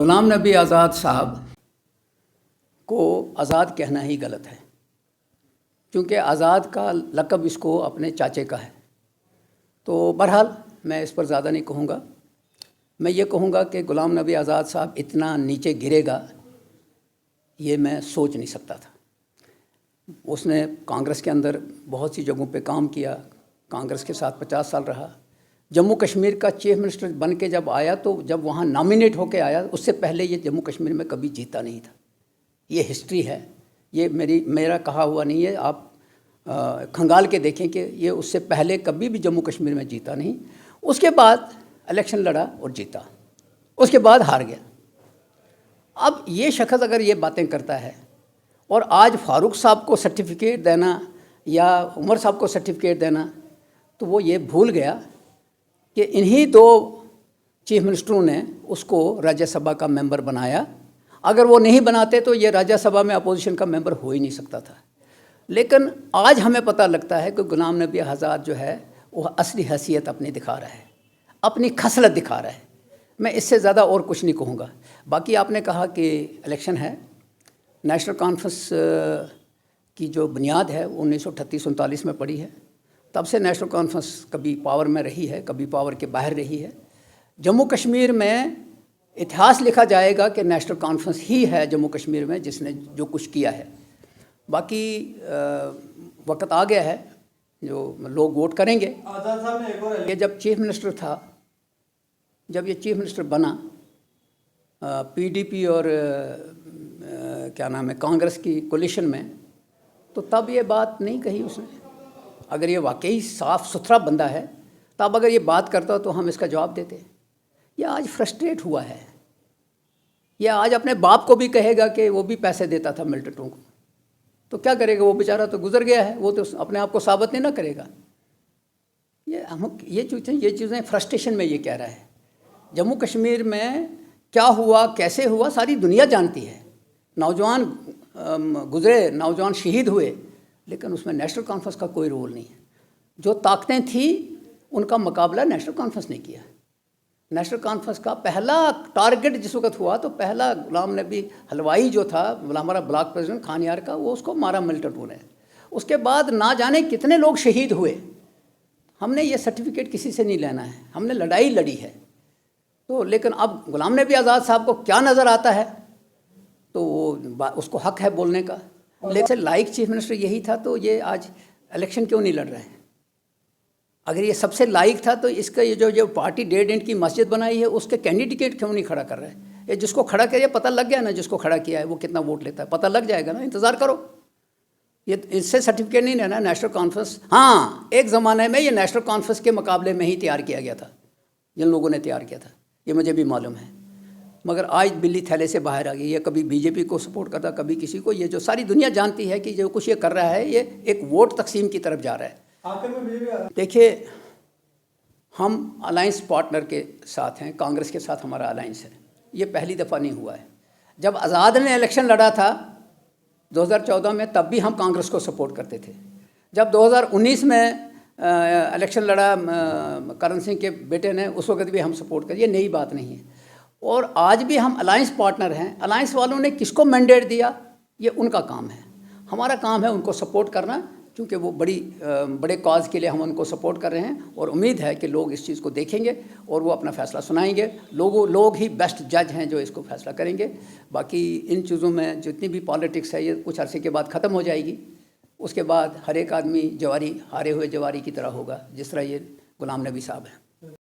غلام نبی آزاد صاحب کو آزاد کہنا ہی غلط ہے، کیونکہ آزاد کا لقب اس کو اپنے چاچے کا ہے۔ تو بہرحال میں اس پر زیادہ نہیں کہوں گا۔ میں یہ کہوں گا کہ غلام نبی آزاد صاحب اتنا نیچے گرے گا یہ میں سوچ نہیں سکتا تھا۔ اس نے کانگریس کے اندر بہت سی جگہوں پہ کام کیا، کانگریس کے ساتھ 50 سال رہا۔ جموں کشمیر کا چیف منسٹر بن کے جب آیا تو جب وہاں نامینیٹ ہو کے آیا، اس سے پہلے یہ جموں کشمیر میں کبھی جیتا نہیں تھا۔ یہ ہسٹری ہے، یہ میرا کہا ہوا نہیں ہے، آپ کھنگال کے دیکھیں کہ یہ اس سے پہلے کبھی بھی جموں کشمیر میں جیتا نہیں۔ اس کے بعد الیکشن لڑا اور جیتا، اس کے بعد ہار گیا۔ اب یہ شخص اگر یہ باتیں کرتا ہے اور آج فاروق صاحب کو سرٹیفکیٹ دینا یا عمر صاحب کو سرٹیفکیٹ دینا، تو وہ یہ بھول گیا کہ انہی دو چیف منسٹروں نے اس کو راجیہ سبھا کا ممبر بنایا۔ اگر وہ نہیں بناتے تو یہ راجیہ سبھا میں اپوزیشن کا ممبر ہو ہی نہیں سکتا تھا۔ لیکن آج ہمیں پتہ لگتا ہے کہ غلام نبی آزاد جو ہے وہ اصلی حیثیت اپنی دکھا رہا ہے، اپنی خصلت دکھا رہا ہے۔ میں اس سے زیادہ اور کچھ نہیں کہوں گا۔ باقی آپ نے کہا کہ الیکشن ہے، نیشنل کانفرنس کی جو بنیاد ہے 1938-39 میں پڑی ہے۔ تب سے نیشنل کانفرنس کبھی پاور میں رہی ہے، کبھی پاور کے باہر رہی ہے۔ جموں کشمیر میں اتہاس لکھا جائے گا کہ نیشنل کانفرنس ہی ہے جموں کشمیر میں جس نے جو کچھ کیا ہے۔ باقی وقت آ گیا ہے جو لوگ ووٹ کریں گے۔ یہ جب چیف منسٹر تھا، جب یہ چیف منسٹر بنا پی ڈی پی اور کیا نام ہے کانگریس کی کولیشن میں، تو تب یہ بات نہیں کہی اس نے۔ اگر یہ واقعی صاف ستھرا بندہ ہے تب اگر یہ بات کرتا تو ہم اس کا جواب دیتے۔ یہ آج فرسٹریٹ ہوا ہے، یہ آج اپنے باپ کو بھی کہے گا کہ وہ بھی پیسے دیتا تھا ملٹنٹوں کو، تو کیا کرے گا؟ وہ بیچارہ تو گزر گیا ہے، وہ تو اپنے آپ کو ثابت نہیں نہ کرے گا۔ یہ چیزیں فرسٹریشن میں یہ کہہ رہا ہے۔ جموں کشمیر میں کیا ہوا، کیسے ہوا، ساری دنیا جانتی ہے۔ نوجوان گزرے، نوجوان شہید ہوئے، لیکن اس میں نیشنل کانفرنس کا کوئی رول نہیں ہے۔ جو طاقتیں تھیں ان کا مقابلہ نیشنل کانفرنس نے کیا۔ نیشنل کانفرنس کا پہلا ٹارگٹ جس وقت ہوا تو پہلا غلام نبی حلوائی جو تھا، ہمارا بلاک پریزیڈنٹ خان یار کا، وہ اس کو مارا ملٹنٹوں نے۔ اس کے بعد نہ جانے کتنے لوگ شہید ہوئے۔ ہم نے یہ سرٹیفکیٹ کسی سے نہیں لینا ہے، ہم نے لڑائی لڑی ہے۔ تو لیکن اب غلام نبی آزاد صاحب کو کیا نظر آتا ہے تو وہ اس کو حق ہے بولنے کا۔ لیکن لائق چیف منسٹر یہی تھا تو یہ آج الیکشن کیوں نہیں لڑ رہے ہیں؟ اگر یہ سب سے لائق تھا تو اس کا یہ جو پارٹی 1.5 انچ کی مسجد بنائی ہے اس کے کینڈیڈیٹ کیوں نہیں کھڑا کر رہے ہیں؟ یہ جس کو کھڑا کیا پتہ لگ گیا نا، جس کو کھڑا کیا ہے وہ کتنا ووٹ لیتا ہے، پتہ لگ جائے گا نا، انتظار کرو۔ یہ اس سے سرٹیفکیٹ نہیں لینا۔ نیشنل کانفرنس، ہاں ایک زمانے میں یہ نیشنل کانفرنس کے مقابلے میں ہی تیار کیا گیا تھا، جن لوگوں نے تیار کیا تھا، یہ مجھے بھی معلوم ہے۔ مگر آج بلی تھیلے سے باہر آ گئی، یہ کبھی بی جے پی کو سپورٹ کرتا، کبھی کسی کو۔ یہ جو ساری دنیا جانتی ہے کہ جو کچھ یہ کر رہا ہے یہ ایک ووٹ تقسیم کی طرف جا رہا ہے۔ دیکھیے، ہم الائنس پارٹنر کے ساتھ ہیں، کانگریس کے ساتھ ہمارا الائنس ہے۔ یہ پہلی دفعہ نہیں ہوا ہے۔ جب آزاد نے الیکشن لڑا تھا 2014 میں، تب بھی ہم کانگریس کو سپورٹ کرتے تھے۔ جب 2019 میں الیکشن لڑا کرن سنگھ کے بیٹے نے، اس وقت بھی ہم سپورٹ کر۔ یہ نئی بات نہیں ہے۔ اور آج بھی ہم الائنس پارٹنر ہیں۔ الائنس والوں نے کس کو مینڈیٹ دیا یہ ان کا کام ہے، ہمارا کام ہے ان کو سپورٹ کرنا، کیونکہ وہ بڑے کاز کے لیے ہم ان کو سپورٹ کر رہے ہیں۔ اور امید ہے کہ لوگ اس چیز کو دیکھیں گے اور وہ اپنا فیصلہ سنائیں گے۔ لوگ ہی بیسٹ جج ہیں جو اس کو فیصلہ کریں گے۔ باقی ان چیزوں میں جتنی بھی پالیٹکس ہے یہ کچھ عرصے کے بعد ختم ہو جائے گی۔ اس کے بعد ہر ایک آدمی جواری، ہارے ہوئے جواری کی طرح ہوگا، جس طرح یہ غلام نبی صاحب ہیں۔